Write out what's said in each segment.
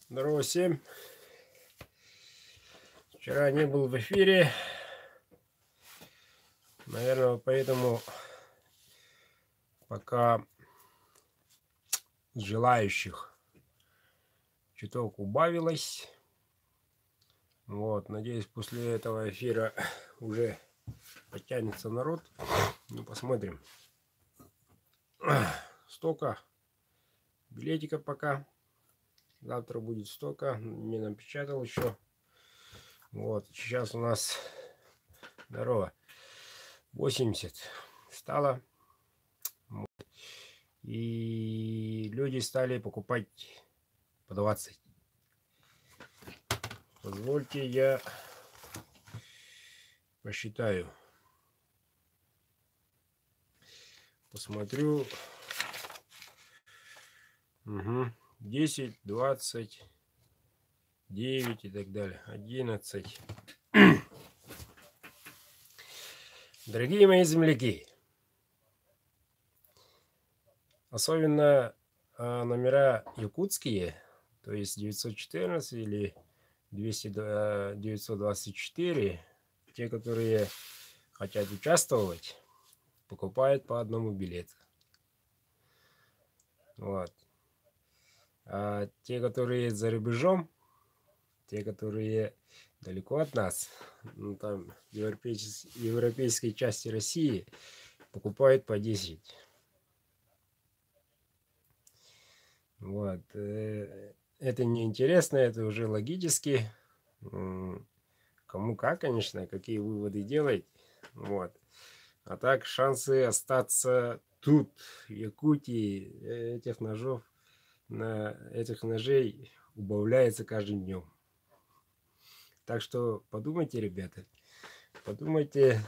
Здорово всем. Вчера не был в эфире. Наверное, поэтому пока желающих чуток убавилось. Вот, надеюсь, после этого эфира уже подтянется народ. Ну, посмотрим. Столько билетиков пока. Завтра будет столько. Не напечатал еще. Вот, сейчас у нас, здорово, 80 стало. И люди стали покупать по 20. Позвольте я посчитаю. Посмотрю. 10, 20, 9 и так далее. 11. Дорогие мои земляки, особенно номера якутские, то есть 914 или 924, те, которые хотят участвовать, покупают по одному билету. Вот. А те, которые за рубежом, те, которые далеко от нас, ну, там, европейской части России, покупают по 10. Вот. Это неинтересно, это уже логически. Кому как, конечно, какие выводы делать. Вот. А так шансы остаться тут, в Якутии, этих ножей убавляется каждым днем. Так что подумайте, ребята, подумайте.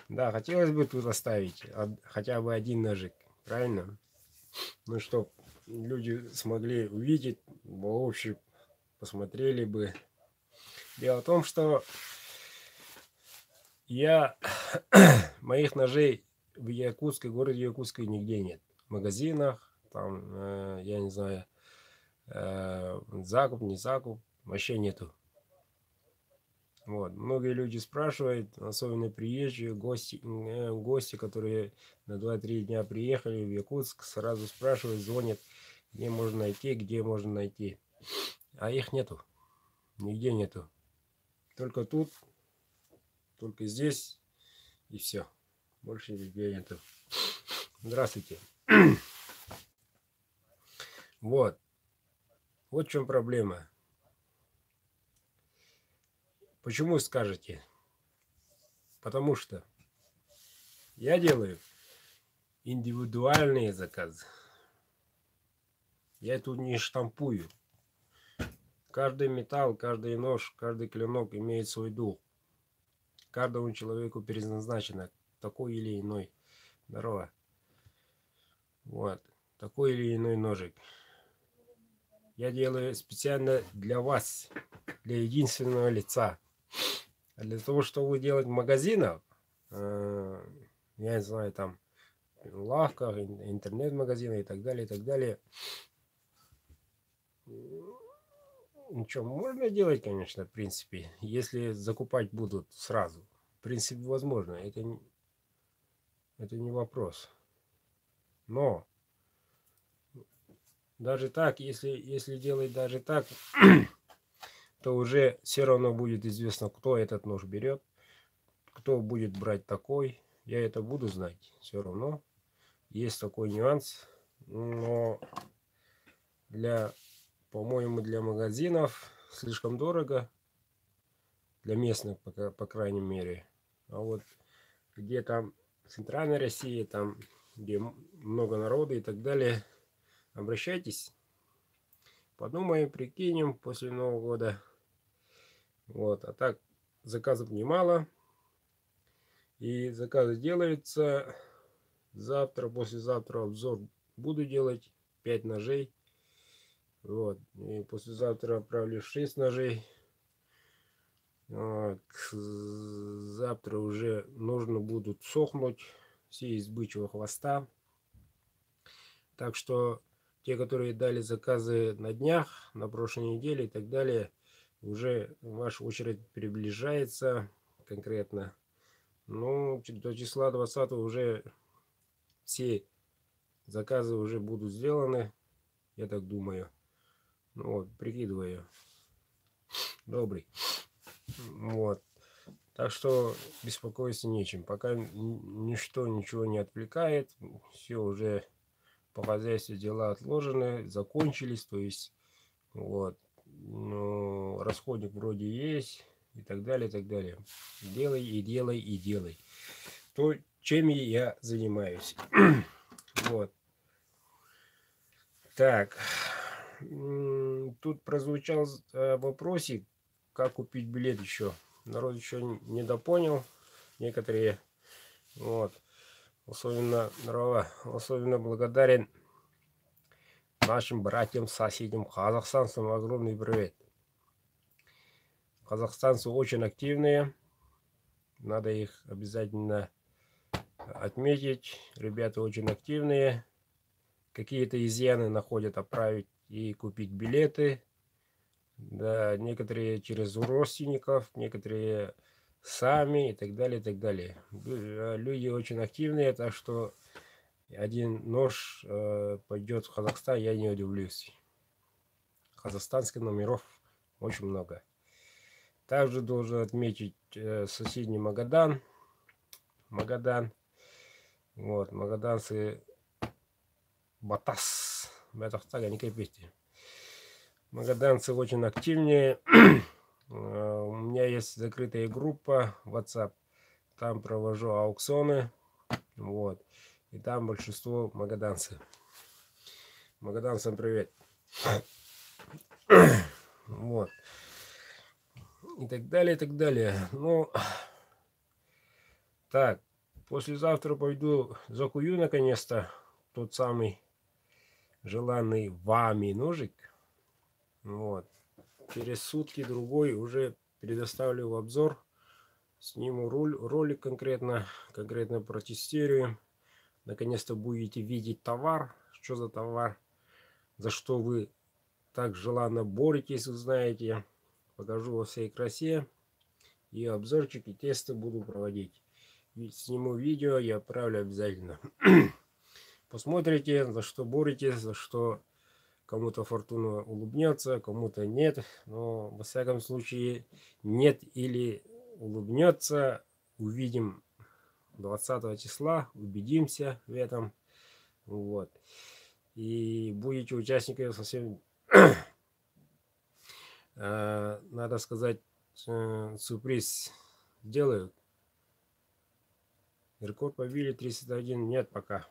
Да, хотелось бы тут оставить хотя бы один ножик, правильно? Ну, чтоб люди смогли увидеть, вообще посмотрели бы. Дело в том, что моих ножей в Якутске, городе Якутске нигде нет. В магазинах, там, я не знаю, закуп, не закуп, вообще нету. Вот. Многие люди спрашивают, особенно приезжие, гости, которые на 2-3 дня приехали в Якутск, сразу спрашивают, звонят, где можно найти. А их нету, нигде нету. Только тут, только здесь и все. Больше нигде нету. Здравствуйте. Вот. Вот в чем проблема. Почему скажете? Потому что я делаю индивидуальные заказы. Я тут не штампую. Каждый металл, каждый нож, каждый клинок имеет свой дух. Каждому человеку предназначено такой или иной. Здорово. Вот. Такой или иной ножик. Я делаю специально для вас, для единственного лица. А для того, чтобы делать в магазинах, я не знаю, там, в лавках, интернет-магазины и так далее, ничего, можно делать, конечно, в принципе, если закупать будут сразу. В принципе, возможно, это не вопрос. Но даже так, если делать даже так, то уже все равно будет известно, кто этот нож берет, кто будет брать такой. Я это буду знать все равно. Есть такой нюанс. Но по-моему, для магазинов слишком дорого. Для местных, по крайней мере. А вот где там в центральной России, там, где много народа и так далее, обращайтесь. Подумаем, прикинем после Нового года. Вот. А так, заказов немало. И заказы делаются. Завтра, послезавтра обзор буду делать. 5 ножей. Вот. И послезавтра отправлю 6 ножей. Вот. Завтра уже нужно будут сохнуть все из бычьего хвоста. Так что те, которые дали заказы на днях, на прошлой неделе и так далее, уже ваша очередь приближается конкретно. Ну, до числа 20 уже все заказы уже будут сделаны, я так думаю. Ну вот, прикидываю. Добрый. Вот. Так что беспокоиться нечем. Пока ничто ничего не отвлекает. Все уже по хозяйству дела отложены, закончились. То есть, вот. Ну, расходник вроде есть. И так далее, и так далее. Делай и делай и делай. То, чем я занимаюсь. Вот. Так. Тут прозвучал вопросик, как купить билет еще. Народ еще не допонял. Некоторые. Вот. Особенно благодарен нашим братьям, соседям, казахстанцам огромный привет. Казахстанцы очень активные. Надо их обязательно отметить. Ребята очень активные. Какие-то изъяны находят отправить и купить билеты. Да, некоторые через родственников, некоторые сами и так далее, и так далее. Люди очень активные, так что один нож пойдет в Казахстан, я не удивлюсь. Казахстанских номеров очень много. Также должен отметить соседний Магадан. Вот, магаданцы Батас. Батастага не кипите. Магаданцы очень активнее. У меня есть закрытая группа WhatsApp. Там провожу аукционы. Вот. И там большинство магаданцев. Магаданцам привет. Вот. И так далее, и так далее. Ну, так. Послезавтра пойду закую наконец-то тот самый желанный вами ножик. Вот. Через сутки другой уже предоставлю в обзор. Сниму ролик конкретно протестируем. Наконец-то будете видеть товар. Что за товар? За что вы так желанно боретесь, узнаете. Покажу во всей красе. И обзорчики, тесты буду проводить. Сниму видео и отправлю обязательно. Посмотрите, за что боретесь, за что кому-то фортуна улыбнется, кому-то нет. Но во всяком случае нет или улыбнется. Увидим 20 числа, убедимся в этом. Вот. И будете участниками совсем, надо сказать, сюрприз сделают. Рекорд побили 31. Нет пока.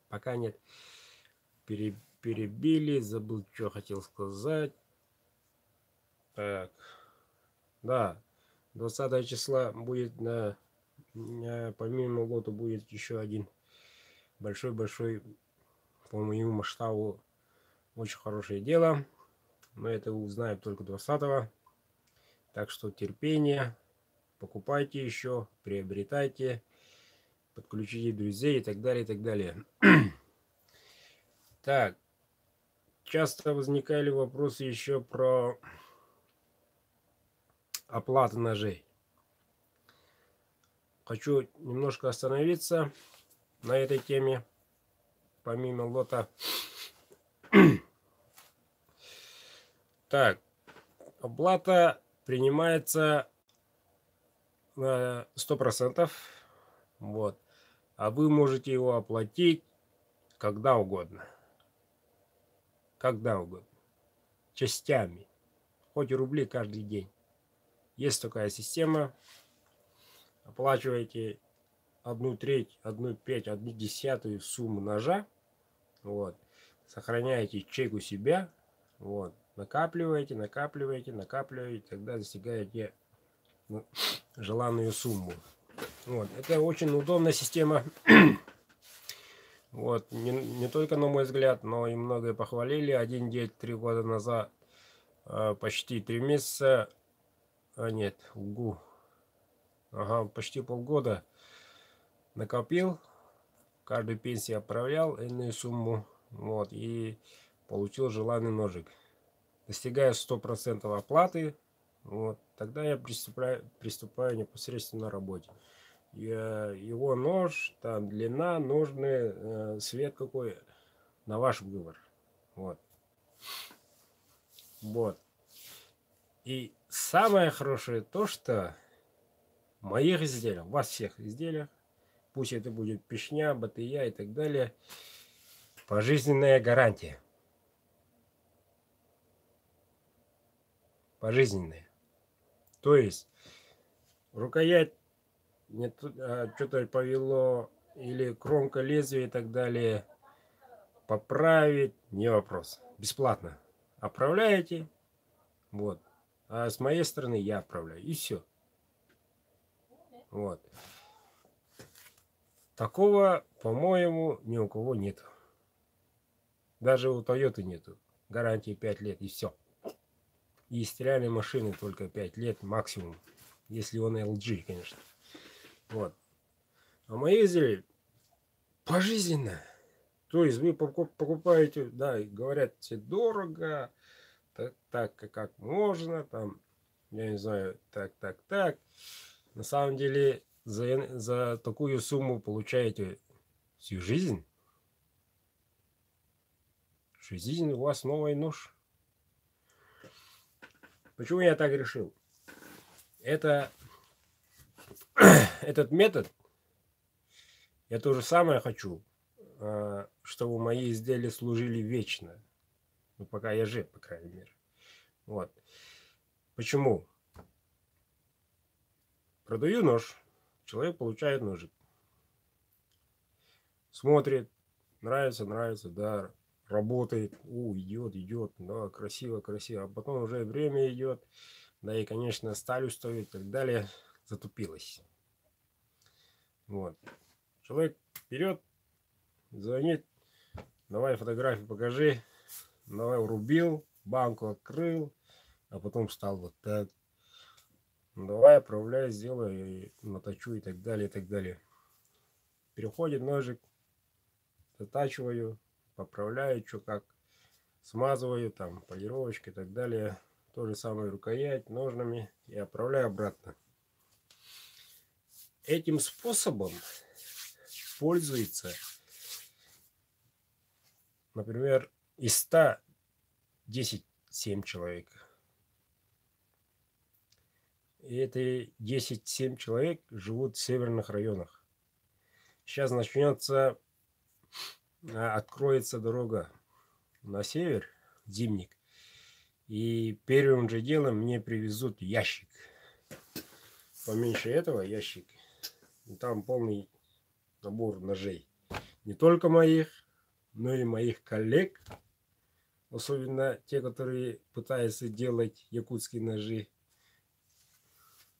Пока нет. Перебили. Забыл, что хотел сказать. Так. Да. 20 числа будет помимо лота будет еще один большой по моему масштабу очень хорошее дело. Но это узнаем только 20-го. Так что терпение. Покупайте еще, приобретайте, подключите друзей и так далее, и так далее. Так, часто возникали вопросы еще про оплату ножей. Хочу немножко остановиться на этой теме, помимо лота. Так, оплата принимается на 100%. Вот. А вы можете его оплатить когда угодно. Когда угодно. Частями. Хоть рубли каждый день. Есть такая система. Оплачиваете 1/3, 1/5, 1/10 сумму ножа. Вот. Сохраняете чек у себя. Вот. Накапливаете. Тогда достигаете желанную сумму. Вот. Это очень удобная система. Вот. Не только на мой взгляд, но и многие похвалили. Один день 3 года назад, почти 3 месяца, нет, лгу. Ага, почти полгода накопил каждую пенсию отправлял иную сумму, вот, и получил желанный ножик. Достигая 100% оплаты, вот, тогда я приступаю непосредственно к работе. Его нож, там длина, ножны, цвет какой, на ваш выбор. Вот. Вот. И самое хорошее то, что в моих изделиях, у вас всех изделиях, пусть это будет пешня, батыя и так далее, пожизненная гарантия. Пожизненная. То есть рукоять что-то повело, или кромка лезвия и так далее, поправить не вопрос. Бесплатно. Отправляете, вот. А с моей стороны я отправляю. И все. Вот. Такого, по-моему, ни у кого нет. Даже у Toyota нету. Гарантии 5 лет и все. И стиральной машины только 5 лет максимум. Если он LG, конечно. Вот. А мои изделия пожизненно. То есть вы покупаете, да, говорят, все дорого, так как можно, там, я не знаю, так. На самом деле, за такую сумму получаете всю жизнь. Всю жизнь у вас новый нож. Почему я так решил? Этот метод, я то же самое хочу, чтобы мои изделия служили вечно. Ну, пока я жив, по крайней мере. Вот. Почему? Продаю нож. Человек получает ножик. Смотрит. Нравится, да. Работает. Идет. Да, красиво. А потом уже время идет. Да и, конечно, сталь устает и так далее. Затупилась. Вот. Человек вперед. Звонит. Давай фотографию покажи. Давай урубил. Банку открыл. А потом стал вот так. Давай, отправляй, сделай, наточу и так далее. Переходит ножик, затачиваю, поправляю, что как, смазываю, там, полировочка и так далее. То же самое рукоять, ножнами и отправляю обратно. Этим способом пользуется, например, из 100 10-7 человек. И эти 10-7 человек живут в северных районах. Сейчас начнется, откроется дорога на север, зимник. И первым же делом мне привезут ящик. Поменьше этого ящик. И там полный набор ножей. Не только моих, но и моих коллег. Особенно те, которые пытаются делать якутские ножи.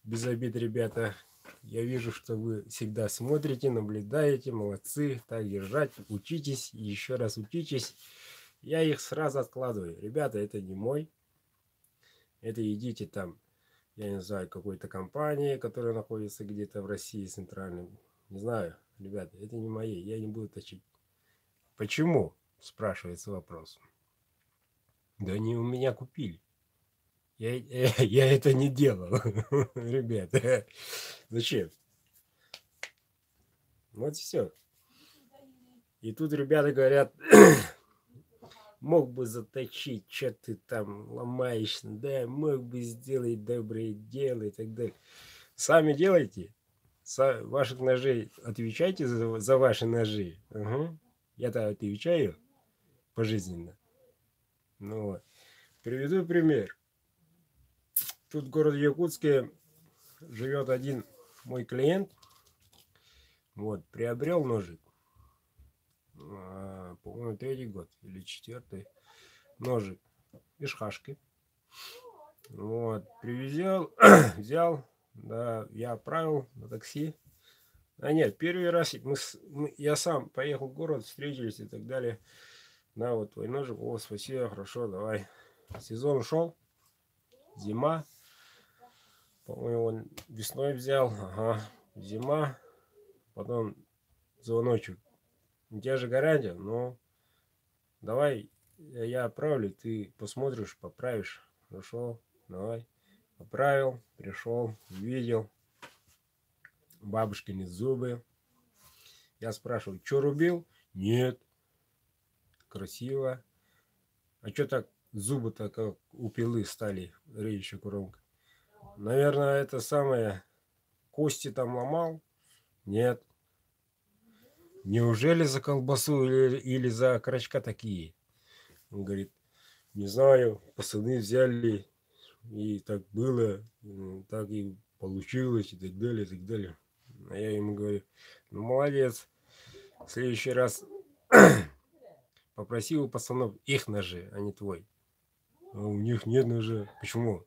Без обид, ребята. Я вижу, что вы всегда смотрите, наблюдаете. Молодцы. Так держать. Учитесь. И еще раз учитесь. Я их сразу откладываю. Ребята, это не мой. Это идите там, я не знаю, какой-то компании, которая находится где-то в России центральном. Не знаю, ребята, это не мои. Я не буду точить. Почему? Спрашивается вопрос. Да они у меня купили. Я это не делал. Ребята, зачем? Вот все. И тут ребята говорят, мог бы заточить, что ты там ломаешься, да, мог бы сделать доброе дело и так далее. Сами делайте. Ваших ножей отвечайте за ваши ножи. Угу. Я-то отвечаю пожизненно. Ну вот. Приведу пример. Тут в городе Якутске живет один мой клиент. Вот, приобрел ножик. По-моему, 3-й год или 4-й. Ножик из шашки. Вот, привезел, взял, да, я отправил на такси. А нет, первый раз я сам поехал в город, встретились и так далее. На, вот твой ножик, о, спасибо, хорошо, давай. Сезон ушел, зима. По-моему, он весной взял, ага, зима. Потом звоночек, у тебя же гарантия, ну, давай я отправлю, ты посмотришь, поправишь. Хорошо, давай. Поправил, пришел, увидел бабушкины зубы. Я спрашиваю, что рубил? Нет. Красиво. А что так зубы-то как у пилы стали, режущей кромка? Наверное, это самое, кости там ломал? Нет. Неужели за колбасу или за окорочка такие? Он говорит, не знаю, пацаны взяли, и так было, так и получилось, и так далее, и так далее. А я ему говорю, ну молодец, в следующий раз попроси у пацанов их ножи, а не твой. А у них нет ножа. Почему?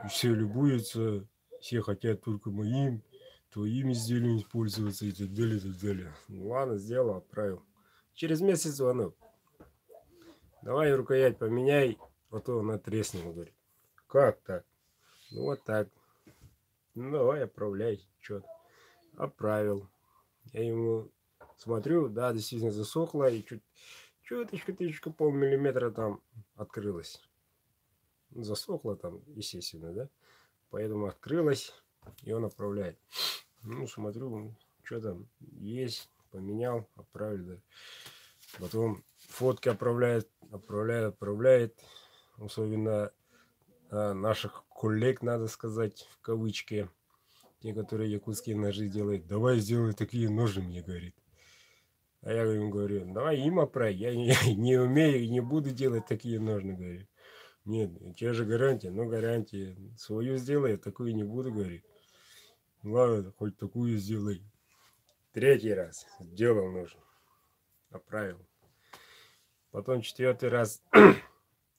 И все любуются, все хотят только моим, твоими изделиями пользоваться и так далее, и так далее. Ну ладно, сделал, отправил. Через месяц звонок. Давай рукоять поменяй, а то она треснула, говорит. Как так? Ну вот так. Ну давай отправляй, что. Отправил. Я ему смотрю, да, действительно засохло, и чуточку полмиллиметра там открылось. Засохло там, естественно, да? Поэтому открылось, и он отправляет. Ну, смотрю, что там есть, поменял, отправили. Да. Потом фотки отправляет. Особенно наших коллег, надо сказать, в кавычки. Те, которые якутские ножи делают. Давай сделай такие ножи, мне говорит. А я ему говорю, давай им отправь. Я не умею и не буду делать такие ножны, говорю. Нет, у тебя же гарантия. Ну, гарантия. Свою сделай, такую не буду, говорит. Ладно, хоть такую сделай. Третий раз сделал нож. Отправил. Потом четвертый раз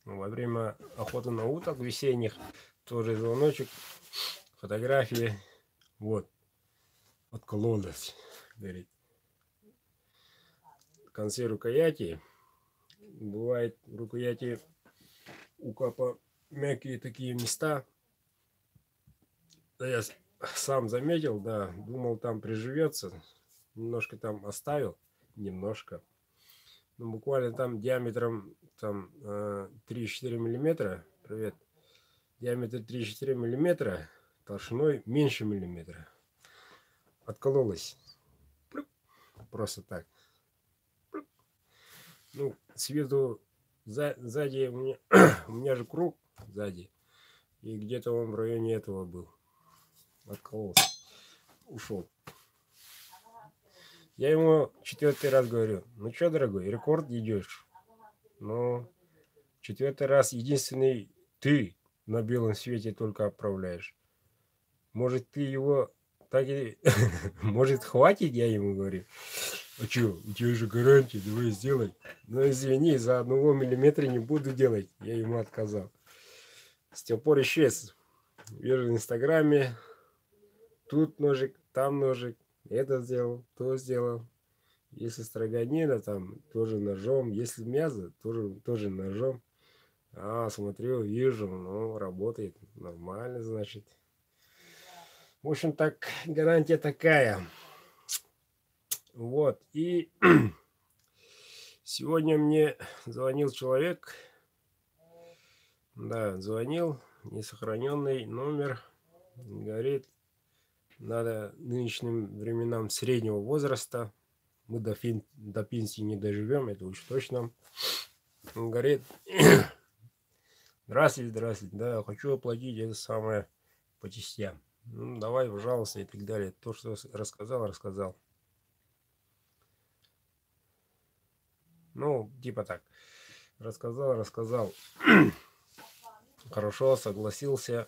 во время охоты на уток весенних. Тоже звоночек. Фотографии. Вот. Откололась. Говорит. В конце рукояти. Бывает рукояти у капа мягкие такие места. Да я сам заметил, да. Думал, там приживется. Немножко там оставил. Немножко. Ну, буквально там диаметром там 3-4 миллиметра. Привет. Диаметр 3-4 миллиметра. Толщиной меньше миллиметра. Откололась. Просто так. Ну, сверху сзади у меня же круг сзади. И где-то он в районе этого был. Откололся. Ушел. Я ему четвертый раз говорю, ну что, дорогой, рекорд идешь. Ну, четвертый раз единственный ты на белом свете только отправляешь. Может, ты его так и... Может, хватит, я ему говорю. А что, у тебя же гарантия, давай сделай. Ну, извини, за 1 миллиметра не буду делать. Я ему отказал. С тех пор исчез. Вижу в Инстаграме. Тут ножик, там ножик. Это сделал, то сделал. Если строганина, там тоже ножом. Если мясо, тоже ножом. А, смотрю, вижу, ну, работает. Нормально, значит. В общем, так, гарантия такая. Вот. И сегодня мне звонил человек. Да, звонил. Несохраненный номер. Говорит, надо нынешним временам среднего возраста. Мы до пенсии не доживем, это уж точно. Он говорит, здравствуйте, да, хочу оплатить это самое по частям. Ну, давай, пожалуйста, и так далее. То, что рассказал. Ну, типа так. Рассказал. Хорошо, согласился.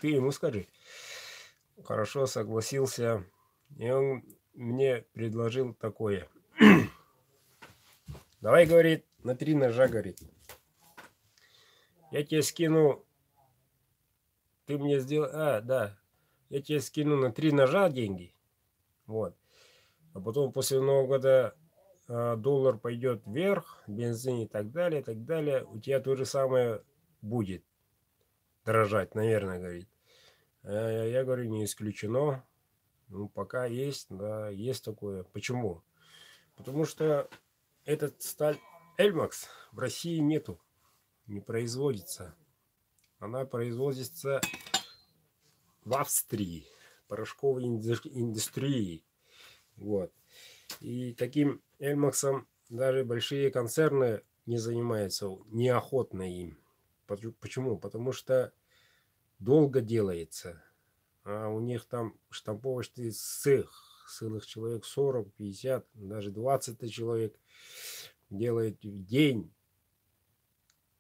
Ты ему скажи. Хорошо, согласился. И он мне предложил такое. Давай, говорит, на 3 ножа, говорит. Я тебе скину. Ты мне сделай. Да. Я тебе скину на 3 ножа деньги. Вот. А потом после Нового года доллар пойдет вверх, бензин и так далее, так далее. У тебя то же самое будет дорожать, наверное, говорит. Я говорю, не исключено. Ну, пока есть, да, есть такое. Почему? Потому что этот сталь Эльмакс в России нету, не производится. Она производится в Австрии, порошковой индустрии. Вот. И таким Эльмаксом даже большие концерны не занимаются, неохотно им. Почему? Потому что долго делается. А у них там штамповочный цех, целых человек 40, 50, даже 20 человек делает в день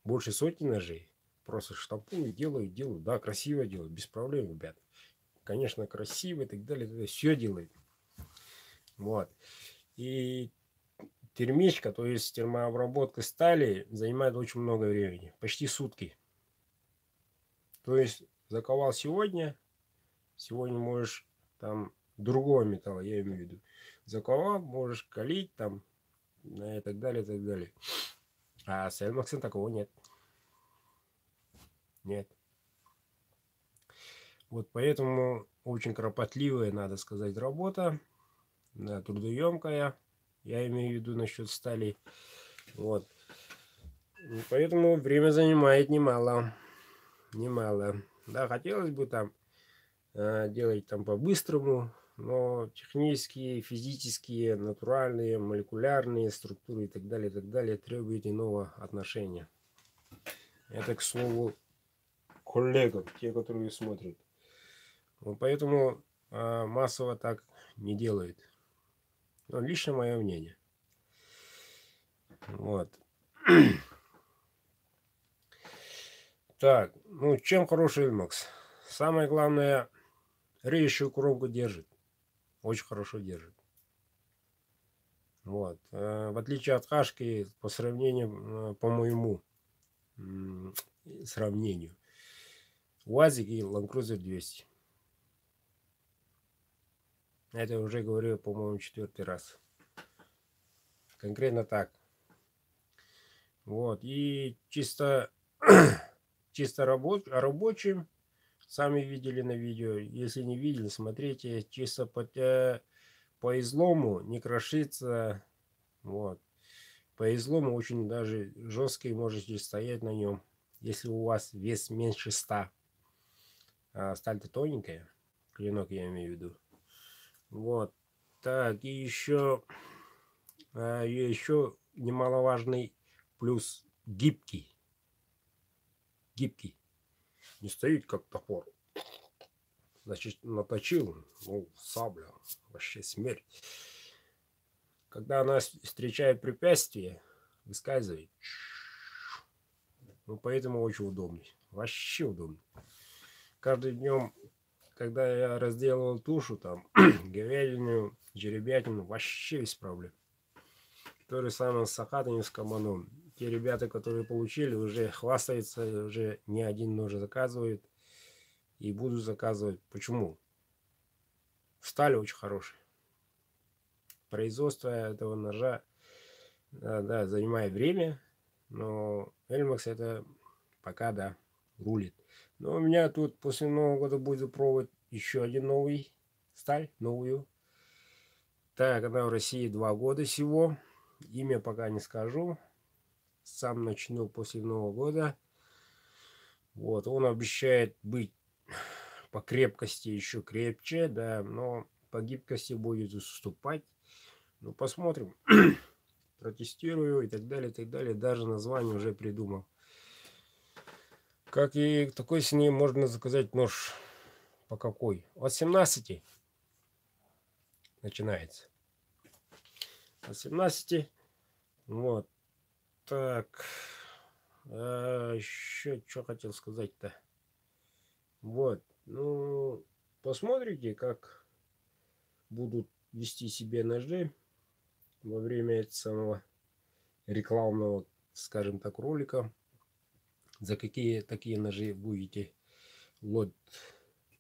больше сотни ножей. Просто штампуют, делают. Да, красиво делают, без проблем, ребят. Конечно, красиво и так далее. Все делают. Вот. И термичка, то есть термообработка стали, занимает очень много времени. Почти сутки. То есть заковал сегодня можешь там другого металла, я имею в виду. Заковал, можешь калить там и так далее, и так далее. А с Эльмаксом такого нет. Нет. Вот поэтому очень кропотливая, надо сказать, работа. Да, трудоемкая. Я имею в виду насчет стали. Вот. И поэтому время занимает немало. Немало. Да, хотелось бы там делать там по-быстрому, но технические, физические, натуральные, молекулярные структуры и так далее требуют иного отношения. Это, к слову, коллегам, те, которые смотрят. Вот поэтому массово так не делают. Но лично мое мнение. Вот. Так, ну чем хороший Эльмакс? Самое главное, режущую коробку держит. Очень хорошо держит. Вот. В отличие от Хашки, по сравнению, по моему сравнению, УАЗик и Land Cruiser 200. Это уже говорю, по-моему, 4-й раз. Конкретно так. Вот. И чисто рабочим, сами видели на видео. Если не видели, смотрите. Чисто по излому не крошится. Вот. По излому очень даже жесткий, можете стоять на нем. Если у вас вес меньше 100. А сталь-то тоненькая. Клинок я имею в виду. Вот. Так, и еще немаловажный плюс гибкий. Гибкий. Не стоит как топор. Значит, наточил, ну, сабля, вообще смерть. Когда она встречает препятствие, выскальзывает. Ну, поэтому очень удобный. Вообще удобный. Каждым днем, когда я разделывал тушу, там, говядину, жеребятину, вообще без проблем. То же самое с Сахатом и с Кабаном. Те ребята, которые получили, уже хвастаются, уже не один нож заказывают. И будут заказывать. Почему? Сталь очень хорошая. Производство этого ножа, да, занимает время. Но Эльмакс это пока, да, рулит. Но у меня тут после Нового года будет пробовать еще один новый сталь, новую. Так, она в России 2 года всего. Имя пока не скажу. Сам начну после Нового года. Вот, он обещает быть по крепкости еще крепче, да, но по гибкости будет уступать. Ну, посмотрим. Протестирую и так далее, и так далее. Даже название уже придумал. Как и такой с ней можно заказать нож по какой? От 17 начинается. От 17. Вот. Так. Еще что хотел сказать-то. Вот. Ну, посмотрите, как будут вести себя ножи во время этого самого рекламного, скажем так, ролика. За какие такие ножи будете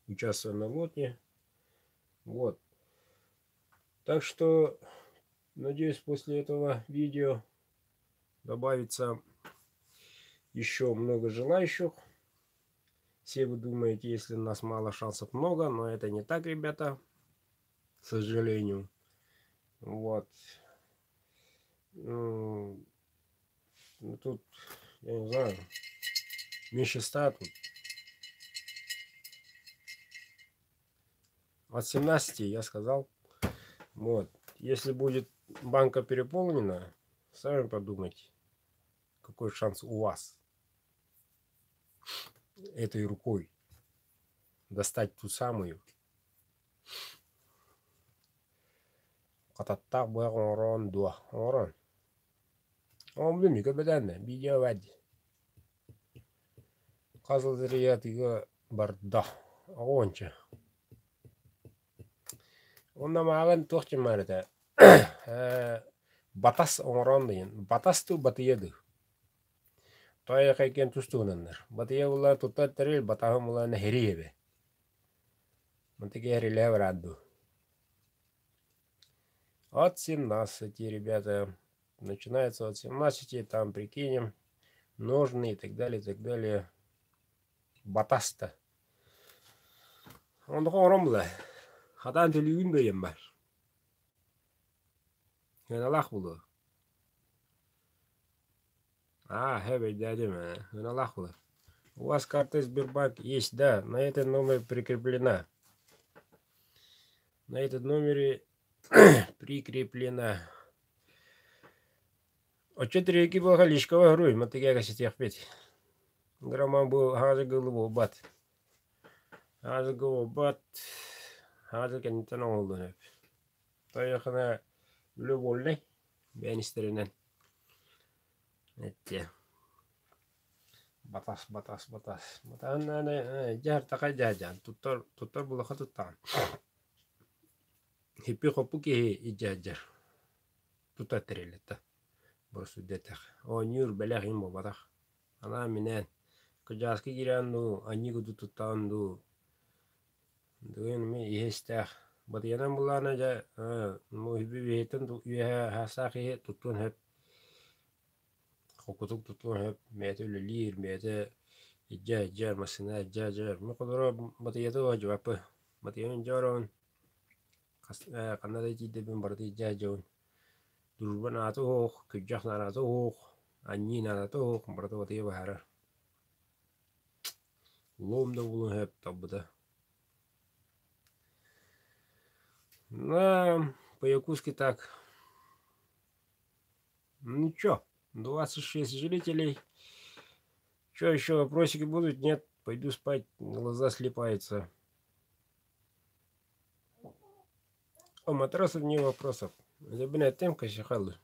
участвовать на лоте. Вот. Так что, надеюсь, после этого видео добавится еще много желающих. Все вы думаете, если у нас мало шансов много, но это не так, ребята. сожалению. Вот. Ну, тут, я не знаю, меньше 100 тут. От 17 я сказал. Вот. Если будет банка переполнена, сами подумайте, какой шанс у вас этой рукой достать ту самую. Кататта буягорон дуа орон. Он блин, как беданно, видео вади. Казал зриятыга барда. Огонча. Он намаган тухчи марата. Батас орон дейін. Батас ту батыеды. Тая кайкен тустуунаннар. Батыя була тута терил, батахым була нахириебе. Монтеки хериле врадду. От 17, ребята. Начинается от 17, там прикинем. Ножны и так далее, и так далее. Батаста. Он хоромла. Хадан төлігін бейім бар. Хыналақ бұлы. Хэбэй дядя, хыналақ бұлы. У вас карта Сбербанк есть, да. На этот номер прикреплена. На этот номере прикреплена. Очетри екі болға лишкава ғыруй. Матыгега сетех бет. Грамман бұл хазы ғылы бат. Хазы ғылы бат. Хазы кәнеттен оңылды. Тойықына үлі болны. Бән істерінен. Әтте. Батас. Батан жар тақай жажан. Туттар бұлыға туттан. Хиппи қопу кеге жажар. Туттар тірелетті. Бұрысы детек. О, нюр бәләқ им бұл батақ. Ана менен. Күжаски киранду. Аннигі туттанду. Дүйін мен ехестәқ. Батыянан бұларына жа. Мұхибі бейттен үйе хасақ ехе туттун хеп. Қокутук туттун хеп. Мәті үлілер, мәті жар масына жар. Мен қодыра батыяты оға жауапы. Батыянан жарауын. Қанада жейді бен барды жауын. Дұрбан аты оқ, күджақнан аты оқ. Аннин аты оқ. Барды батыя бағарар. Ломда бұлын хеп табыда. На, по Якутске так. Ну чё, 26 жителей. Чё, еще вопросики будут? Нет, пойду спать, глаза слепаются. О матрасов не вопросов. Забина темка сихалы.